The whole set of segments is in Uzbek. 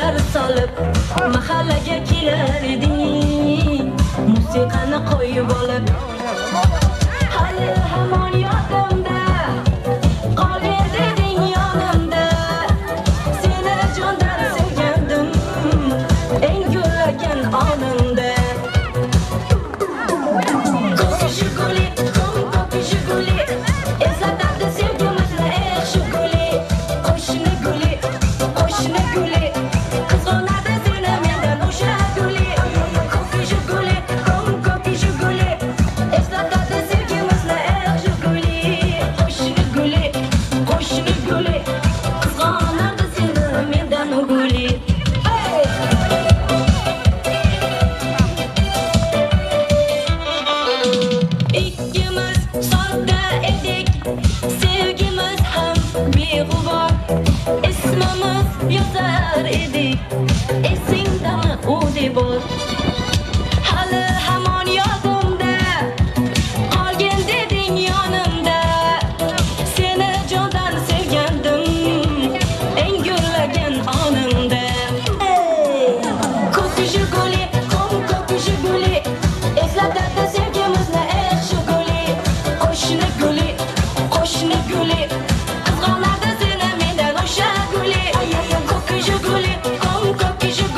to'plar solib mahallaga kelar eding, musiqani qo'yib olib. Hali hamon yodimda qolgan deding yonimda, seni jondan sevgandim eng yo'llagan onimda. Ko'k Jiguli, ko'k Jiguli, eslatadi sevgimizni ey Jiguli. Qo'shni guli, qo'shni guli, qizg'onadi seni mendan o'sha guli. Ko'k Jiguli, ko'k Jiguli, eslatadi sevgimizni ey Jiguli. Qo'shni guli, qo'shni guli, qizg'onadi seni mendan guli. Ikkimiz sodda edik, sevgimiz ham beg'ubor, ismimiz yozar edik, esingdami u debor. Hali hamon yodimda qolgan deding yonimda, seni jondan sevgandim eng yo'llagan onimda. Ko'k Jiguli, ko'k Jiguli, eslatadi sevgimizni ey Jiguli. Qo'shni guli, qo'shni guli, qizg'onadi seni mendan o'sha guli. Ko'k Jiguli, ko'k Jiguli,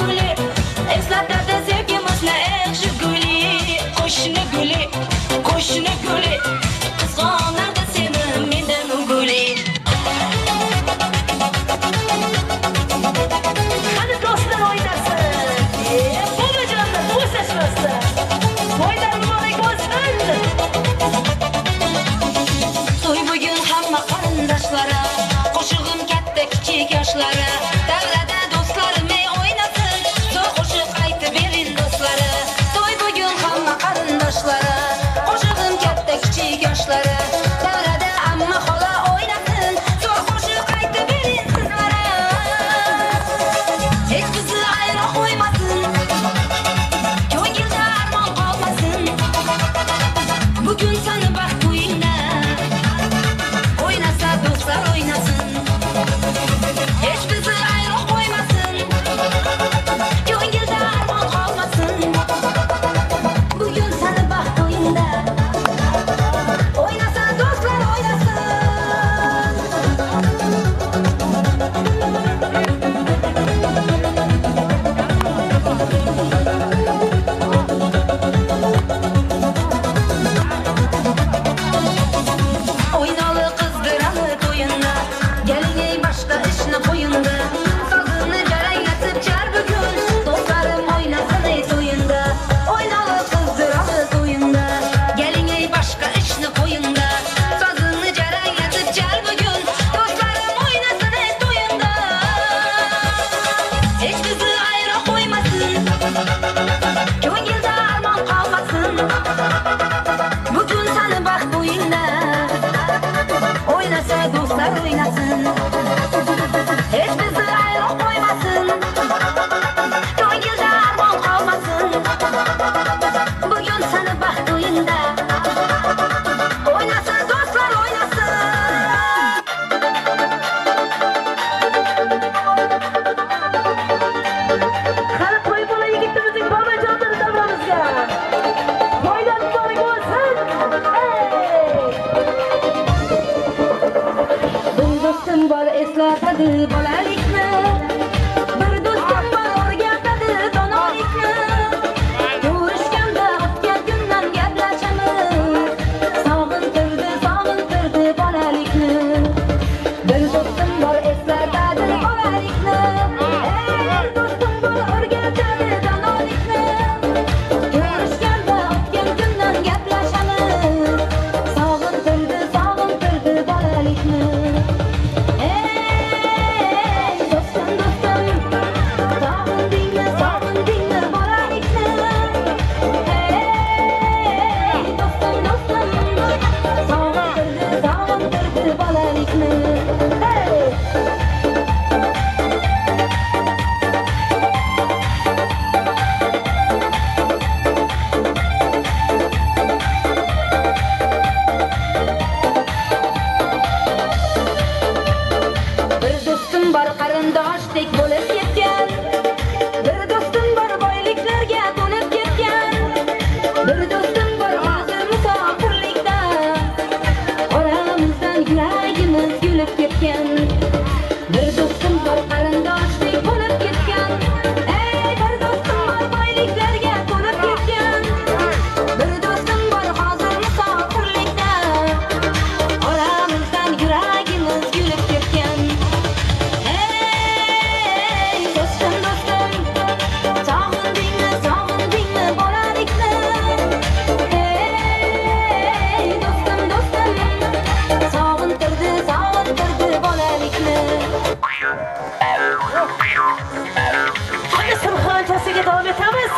konseriga davom etamiz.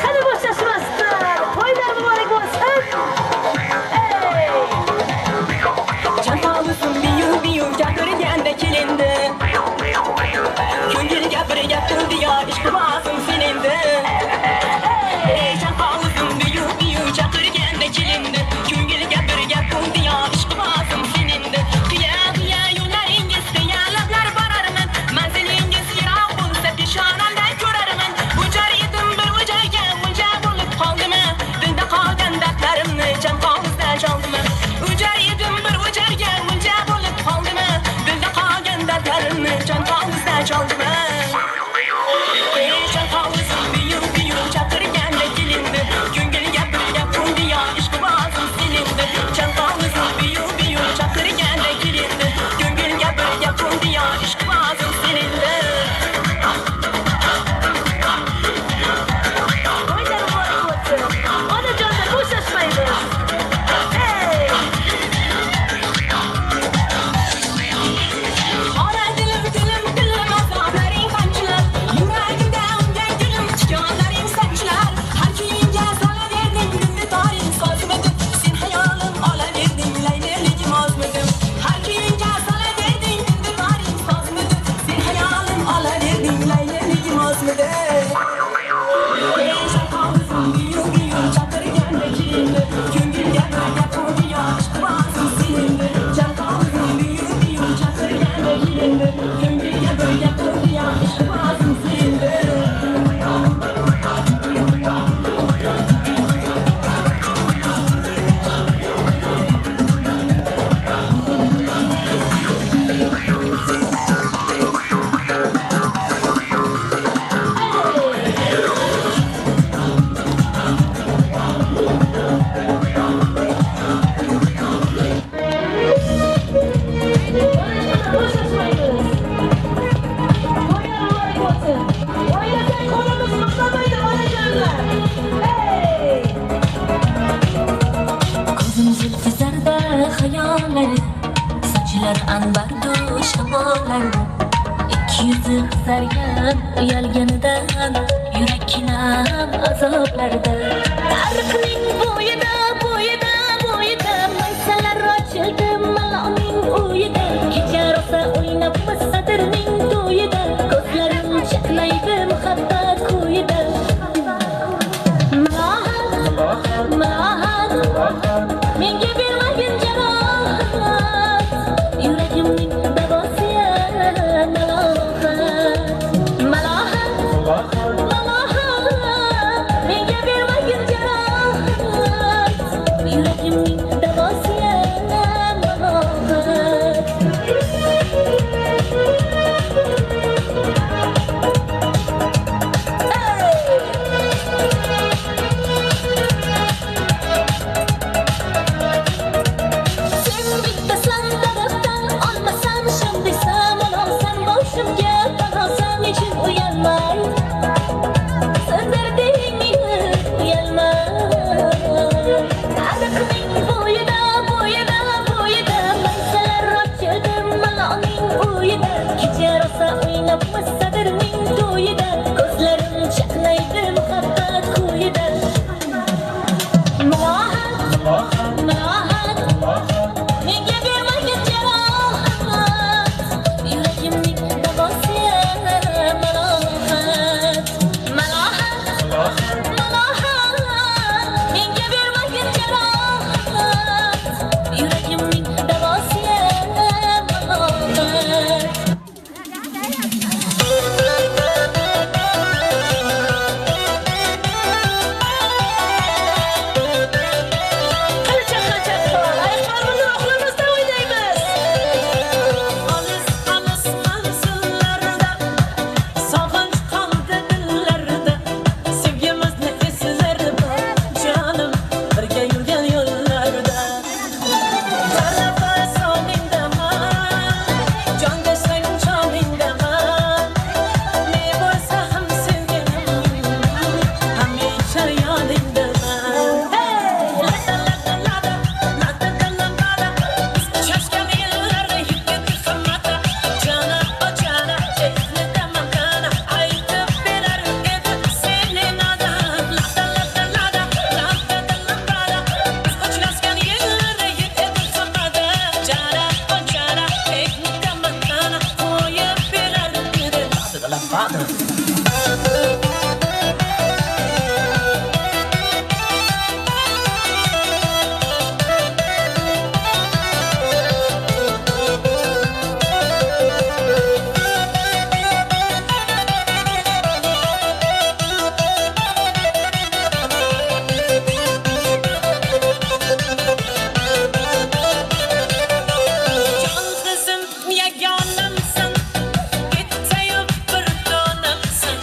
Hali boshlashmasdan to'ylar muborak bo'lsin. Chanqog'izim biyu gapirganda kelindi. Ko'ngilga bir gap qildi yo ishqibozim sen endi. Chanqog'izim biyu gapirganda kelindi. Ko'ngilga bir gap qildi yo ishqibozim sen endi. Qiya yo'llaringiz tayyorlablar borarman. Manzilingiz yiroq bo'lsa peshonamdan ko'rarman. Ujar edim bir o'jarga o'lja bo'lib qoldimi? Dinda qolgan dardlarimni chanqog'izdan choldimi? Ujar edim bir o'jarga o'lja bo'lib qoldimi? Dinda qolgan dardlarimni chanqog'izdan choldimi? Chanqog'izim biyu chaqirganda kelindi. Ko'ngilga bir gap qildi yo ishqibozim sen endi. Chanqog'izim biyu chaqirganda kelindi. Ko'ngilga bir gap qildi yo ishqibozim sen endi. To'ylar muborak bo'lsin. Onajonlar bo'shashmaymiz. Ora dilim azoblaring qamchilar. Yuragimda ungan gulim tikonlaring sanchilar. Har kuyingga solaverding dilni toring sozmidim. Sen hayolim olaverding laylerligim ozmidim. Har kuyingga solaverding dilni toring sozmidim. Sen hayolim olaverding laylerligim ozmidim. Chanqog'izim biyu chaqirganda kelindi. Ko'ngilga bir gap qildi yo ishqibozim sen endi. Chanqog'izim biyu chaqirganda kelindi. Ko'ngilga bir gap qildi yo ishqibozim sen endi. Ko'zim zulfi zarda xayollari, sochlar anbardu shamollar. Ikki yuzi qizargan uyalganidan, yurakkinam azoblarda. Tariqning bo'yida maysalar ochildi maloning uyida. Kecha rosa o'ynabmiz sadirning to'yida, ko'zlarim chaqnaydi muhabbat kuyida. Malohat menga bermagin jarohat, yuragimning davosi malohat menga bermagin jarohat, Jon qizim yagonimsan, bitta yo'q bir donimsan.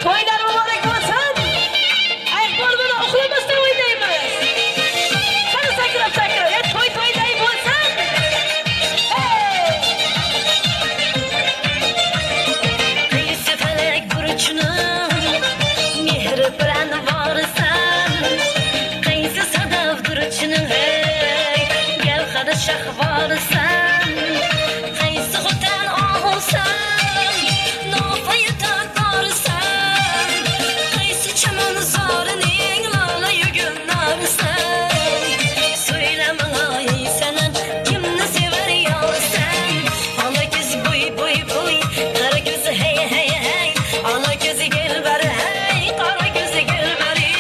toylar mübarek olsun. Ay korbunu oxlamasdan oynaymiz. Sana sakrab sakrab, toy bo'lsin. Hey! Qaysi falak burchini mehri bilan vorsan, qaysi sadaf burchini gavhar shahvorsan, qaysi xotin og'ilsan, nofayi taqorsan, qaysi chaman zorining lola yugunarsan. Söyleme ay sana kimni sever yolsan, ala göz boy boy boy, kara göz hey hey hey, ala göz gel bari hey, kara göz gel bari.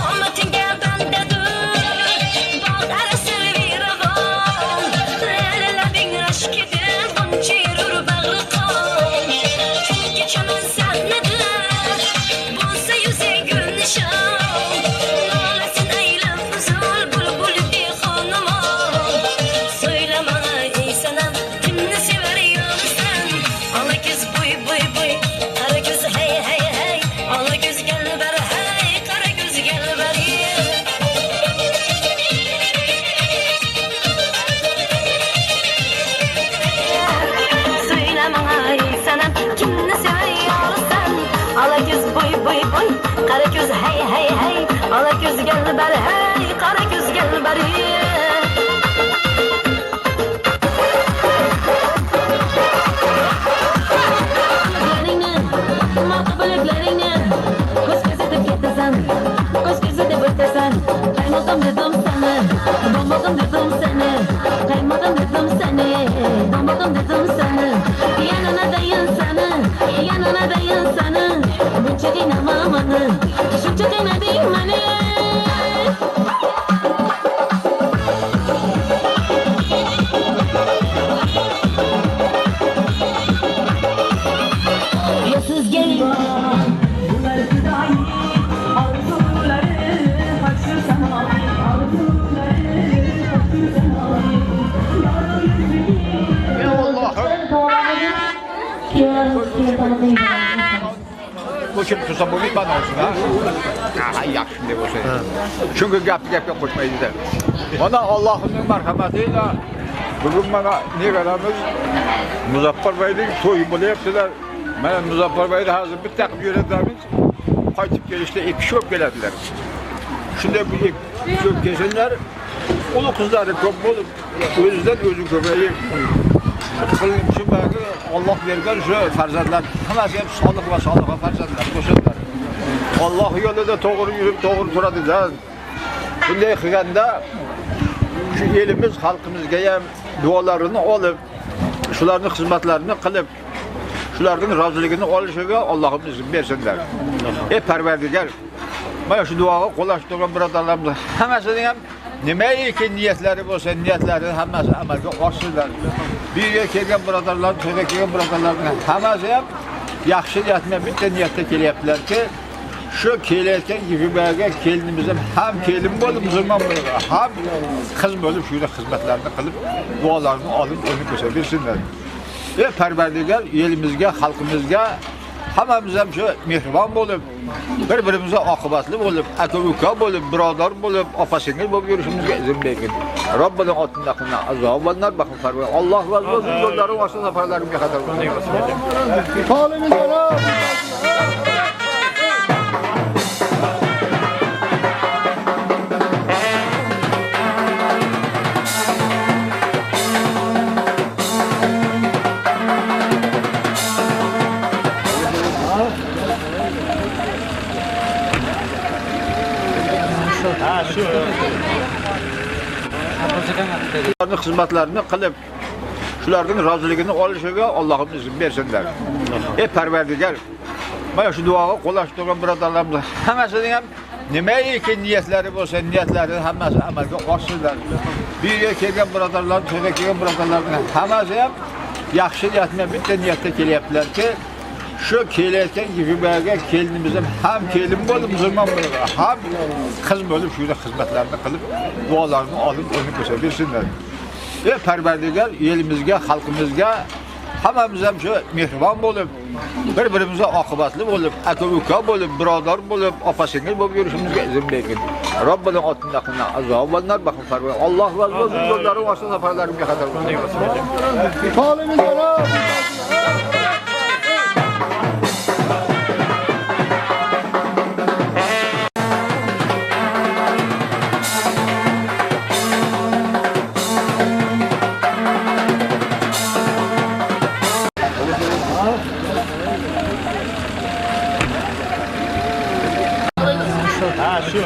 Qomatinga bandadur, bog' arasi viragon, labing rashkidan buncha yurur bag'ri qon. Chunki chaman sahnada bo'lsa yuzing gul nishon, nolasin aylab huzur bulbul bexonimon. Söyleme ey sanam kimni sever yolsan, ala göz boy boy boy, kara göz hey hey hey, ala göz gel bari hey, kara göz gel bari. Söyleme ay sanam kimni sever yolsan, ala göz boy boy boy, kara göz hey hey hey, ala göz gel bari hey, kara göz gel bari. Siz gelin. Bu kim tutsa bu bir bana olsun ha. Ay yaxşı deb olsa. Çünkü gapga qo'shmaydi de. Mana Allohning marhamatiyle bugün bana ne qaramiz? Muzaffar Bey'ning to'yi bo'lyaptilar. Mana Muzaffar Bey'ni hozir bir taqib yuradilarmiz. Qaytib kelishda ikki sho'p keladilar. Shunday bir ikki sho'p kelsinlar. Ulu qizlari ko'p bo'lib, o'zidan o'zi ko'payib qilib bagi Allah bergan şu farzandlar hammasi ham solih va soliha farzandlar bo'lsinlar. Alloh yo'lida to'g'ri yurib, to'g'ri turadilar. Bunday qilganda şu elimiz xalqimizga ham duolarini olib, shularning xizmatlarini qilib, shularning roziligini olishiga Allohimiz izn bersinlar. Ey Parvardigor, mana shu duoga qo'llashib turgan birodarlarimiz hammasining ham nimaiki niyatlari bo'lsa, niyatlarini hammasi amalga oshirsinlar. Bir yerga kelgan birodarlar, to'yga kelgan birodarlarning hammasi ham yaxshi niyatla bitta niyatda kelyaptilarki, shu kelayotgan yig'ibaga kelinimiz ham kelin bo'lib, musulmon bo'lib, ham qiz bo'lib shu yerda xizmatlarni qilib, duolarni olib o'zini ko'rsatsinlar. Ey Parvardigor, elimizga, xalqimizga hammamiz ham shu mehribon bo'lib, bir-birimizga oqibatli bo'lib, aka-uka bo'lib, birodar bo'lib, opa-singil bo'lib yurishimizga izn bergin. Robbining otida qilgan azobanlar baxil Parvar. Alloh razı olsun, yo'llaring oshin, safarlarimga qadar bo'lsin. Polimiz bo'lib. Xizmatlarini qilib, shularning roziligini olishiga Allohimiz izn bersinlar. Ey Parvardigor, mana shu duoga qo'llashib turgan birodarlarimiz hammasining ham nimaiki niyatlari bo'lsa, niyatlarini hammasi amalga oshirsinlar. Bir yerga kelgan birodarlar, to'yga kelgan birodarlarning hammasi ham yaxshi niyatla bitta niyatda kelyaptilarki, Şu kelayotgan Gifibaga kelinimizdan ham kelin bo'lib, musulmon bo'lib, ham qiz bo'lib shuyda xizmatlarni qilib, duolarni olib o'zini ko'rsatsinlar. Parvardigor elimizga, xalqimizga hammamiz ham shu mehribon bo'lib, bir-birimizga oqibatli bo'lib, aka-uka bo'lib, birodar bo'lib, opa-singil bo'lib yurishimizga izn bersin. Robbining otida qilgan azob va nar baxil farvar. Alloh va o'z yo'llari vasita safarlarimga qadar bo'lsin. Xolimiz Ha, shu.